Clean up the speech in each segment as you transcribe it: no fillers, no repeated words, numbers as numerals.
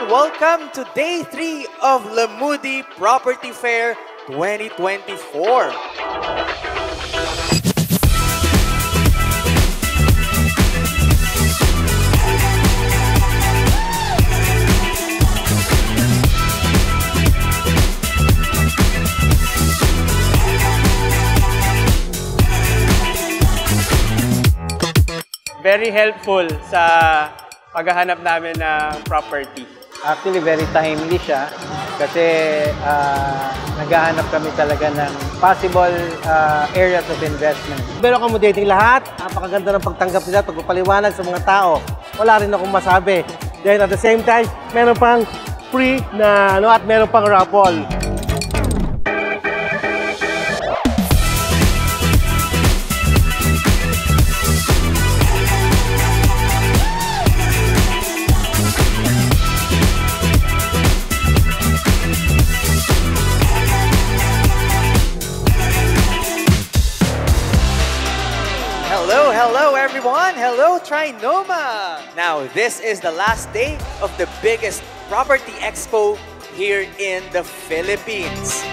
welcome to Day 3 of Lamudi Property Fair 2024. Very helpful sa paghahanap namin ng property. Actually, very timely siya kasi naghahanap kami talaga ng possible areas of investment. Pero accommodating lahat, napakaganda ng pagtanggap nila, pagpapaliwanag sa mga tao. Wala rin akong masabi. Then at the same time, meron pang free na at meron pang raffle. Hello everyone! Hello Trinoma! Now, this is the last day of the biggest property expo here in the Philippines.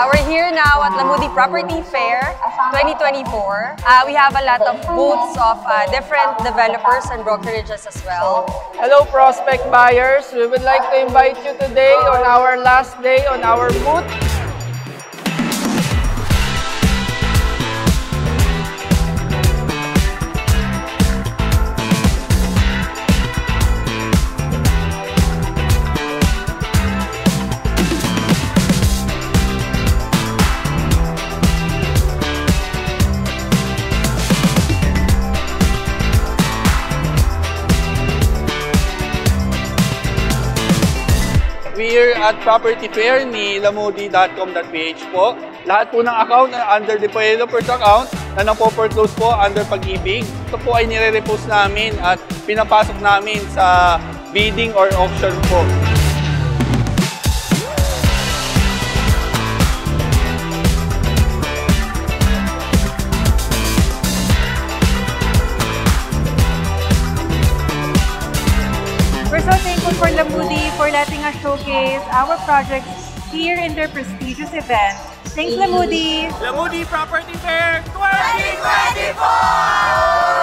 We're here now at Lamudi Property Fair 2024. We have a lot of booths of different developers and brokerages as well. Hello prospect buyers! We would like to invite you today on our last day on our booth. We're at property fair ni lamudi.com.ph po. Lahat po ng account na under developer's account na napo-foreclose po under Pag-ibig. Ito po ay nire-repost namin at pinapasok namin sa bidding or auction po. We're so thankful for Lamudi for letting us showcase our projects here in their prestigious event. Thanks, Lamudi! Lamudi Property Fair 2024!